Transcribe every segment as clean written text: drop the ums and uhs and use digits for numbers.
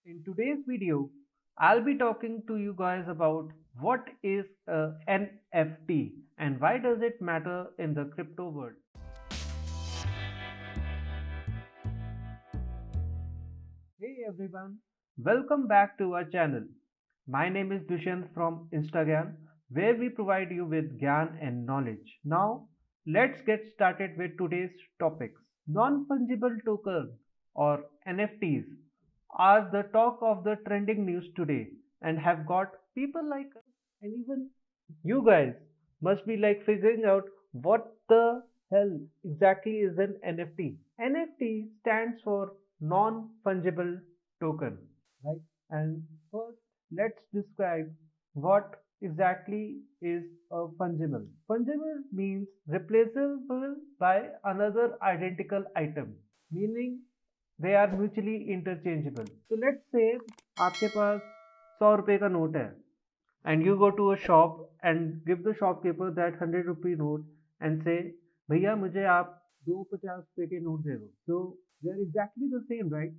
In today's video, I'll be talking to you guys about what is a NFT and why does it matter in the crypto world. Hey everyone, welcome back to our channel. My name is Dushyant from Instagram, where we provide you with gyan and knowledge. Now, let's get started with today's topics. Non-fungible token or NFTs are the talk of the trending news today and have got people like us and even you guys must be like figuring out what the hell exactly is an NFT. NFT stands for non-fungible token, right? And first, let's describe what exactly is a fungible. Fungible means replaceable by another identical item, meaning they are mutually interchangeable. So let's say आपके पास 100 रुपए का note है and you go to a shop and give the shopkeeper that 100 rupee note and say भैया मुझे आप दो 50 रुपए के नोट दे दो. So they are exactly the same, right?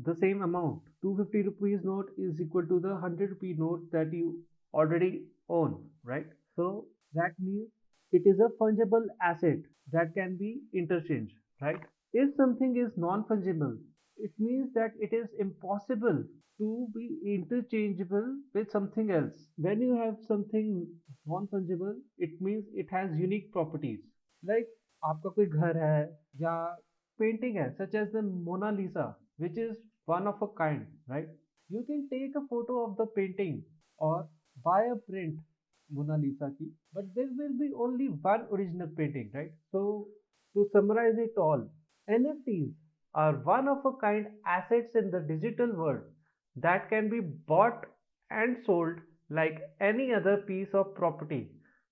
The same amount. 250 rupees note is equal to the 100 rupee note that you already own, right? So that means it is a fungible asset that can be interchanged, right? If something is non-fungible, it means that it is impossible to be interchangeable with something else. When you have something non-fungible, it means it has unique properties. Like आपका कोई घर है या painting है, such as the Mona Lisa, which is one of a kind, right? You can take a photo of the painting or buy a print Mona Lisa ki, but there will be only one original painting, right? So to summarize it all, NFTs are one of a kind assets in the digital world that can be bought and sold like any other piece of property,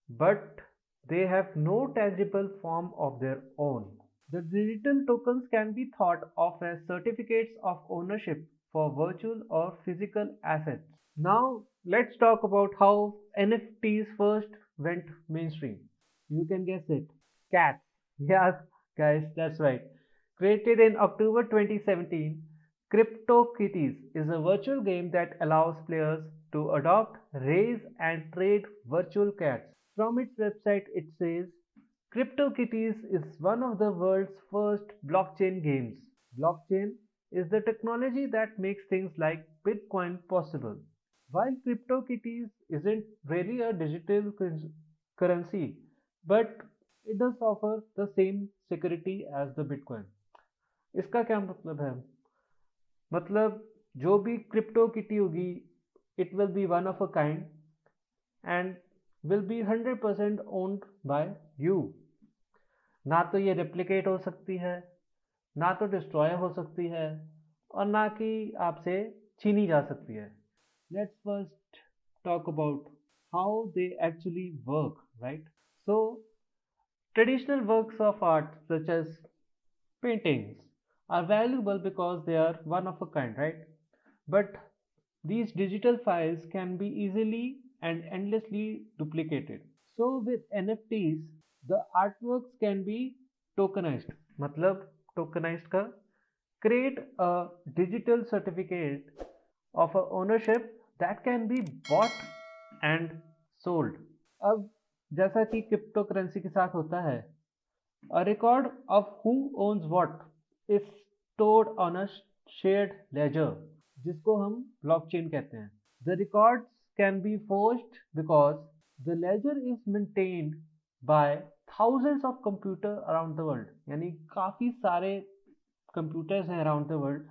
but they have no tangible form of their own. The digital tokens can be thought of as certificates of ownership for virtual or physical assets. Now, let's talk about how NFTs first went mainstream. You can guess it. Cats. Yes, guys, that's right. Created in October 2017, CryptoKitties is a virtual game that allows players to adopt, raise, and trade virtual cats. From its website, it says CryptoKitties is one of the world's first blockchain games. Blockchain is the technology that makes things like Bitcoin possible. While CryptoKitties isn't really a digital currency, but it does offer the same security as the Bitcoin. इसका क्या मतलब है? मतलब जो भी crypto kitty होगी it will be one of a kind and will be 100% owned by you. ना तो ये रेप्लिकेट हो सकती है, ना तो डिस्ट्रॉय हो सकती है और ना कि आपसे छीनी जा सकती है. Let's first talk about how they actually work, right? So traditional works of art such as paintings are valuable because they are one of a kind, right? But these digital files can be easily and endlessly duplicated. So with NFTs, the artworks can be tokenized. मतलब tokenized का create a digital certificate of a ownership that can be bought and sold. अब जैसा कि crypto currency के साथ होता है, a record of who owns what is stored on a shared ledger, जिसको हम blockchain कहते हैं. The records can be forged because the ledger is maintained by thousands of computers around the world. यानी काफ़ी सारे computers हैं around the world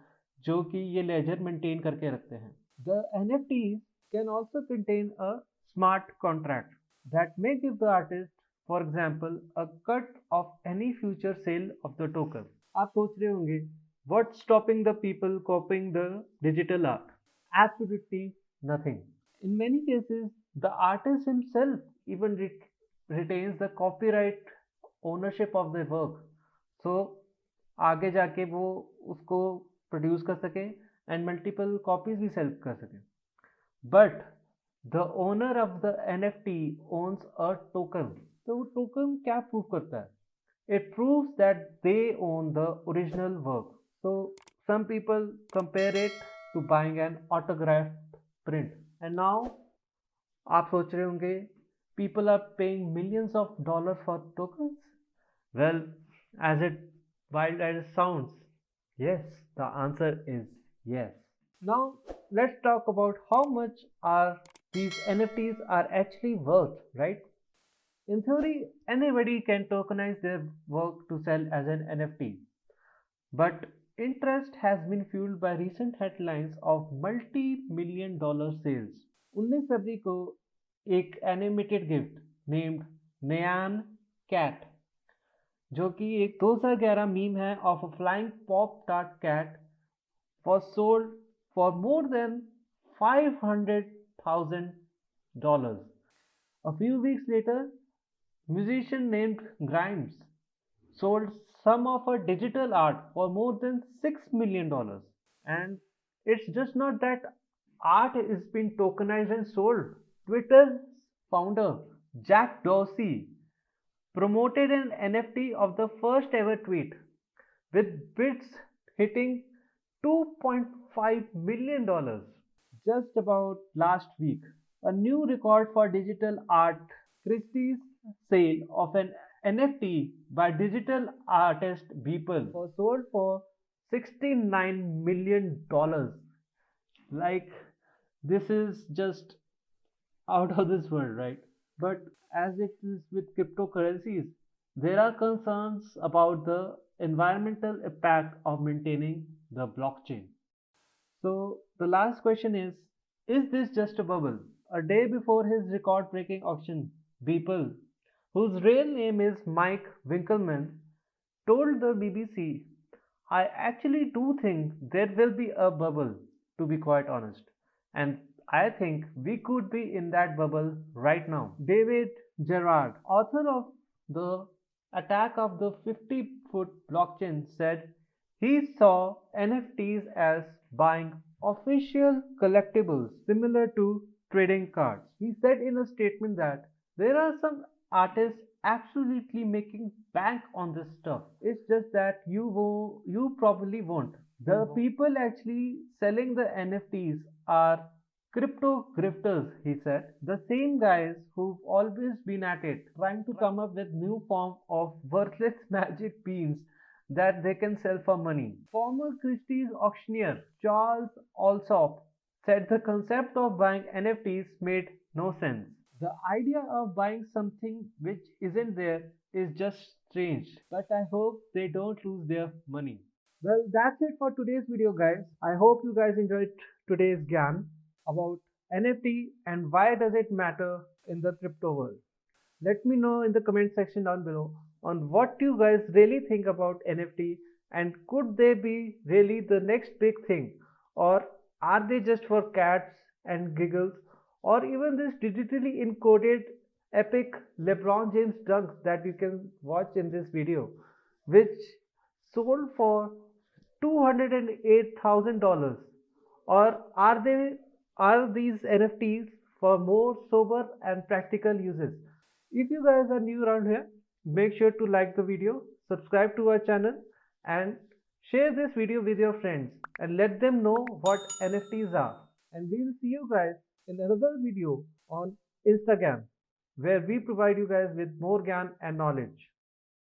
जो कि ये ledger maintain करके रखते हैं. The NFTs can also contain a smart contract that may give the artist, for example, a cut of any future sale of the token. आप सोच रहे होंगे, what's stopping the people copying the digital art? Absolutely nothing. In many cases, the artist himself even retains the copyright ownership of the work. So आगे जाके वो उसको produce कर सके एंड मल्टीपल कॉपीज भी सेल कर सके. But the owner of the NFT owns a token. तो वो टोकन क्या प्रूव करता है? It proves that they own the original work. So some people compare it to buying an autographed print. And now आप सोच रहे होंगे people are paying millions of dollars for tokens. Well, as it wild as it sounds, yes, the answer is yes. Now let's talk about how much are these NFTs are actually worth, right? In theory, anybody can tokenize their work to sell as an NFT, but interest has been fueled by recent headlines of multi-million dollar sales. 19 फरवरी को एक animated gift named Nyan cat, जो कि एक 2011 meme है of a flying pop tart cat, was sold for more than $500,000. A few weeks later, musician named Grimes sold some of her digital art for more than $6 million. And it's just not that art is being tokenized and sold. Twitter's founder, Jack Dorsey, promoted an NFT of the first ever tweet, with bids hitting $2.5 million just about last week. A new record for digital art. Christie's sale of an NFT by digital artist Beeple was sold for $69 million. Like, this is just out of this world, right? But as it is with cryptocurrencies, there are concerns about the environmental impact of maintaining the blockchain. So the last question is this just a bubble? A day before his record breaking auction, Beeple, whose real name is Mike Winkelmann, told the BBC, I actually do think there will be a bubble, to be quite honest. And I think we could be in that bubble right now. David Gerard, author of The Attack of the 50-Foot Blockchain, said he saw NFTs as buying official collectibles similar to trading cards. He said in a statement that there are some artists absolutely making bank on this stuff. It's just that you probably won't. The people actually selling the NFTs are crypto grifters, he said. The same guys who've always been at it, trying to come up with new form of worthless magic beans that they can sell for money. Former Christie's auctioneer Charles Alsop said the concept of buying NFTs made no sense. The idea of buying something which isn't there is just strange, but I hope they don't lose their money. Well, that's it for today's video, guys. I hope you guys enjoyed today's Gyan about NFT and why does it matter in the crypto world. Let me know in the comment section down below on what you guys really think about NFT, and could they be really the next big thing, or are they just for cats and giggles, or even this digitally encoded epic LeBron James dunks that you can watch in this video, which sold for $208,000, or are these NFTs for more sober and practical uses? If you guys are new around here, make sure to like the video, subscribe to our channel, and share this video with your friends and let them know what NFTs are. And we will see you guys in another video on Instagram, where we provide you guys with more Gyan and knowledge.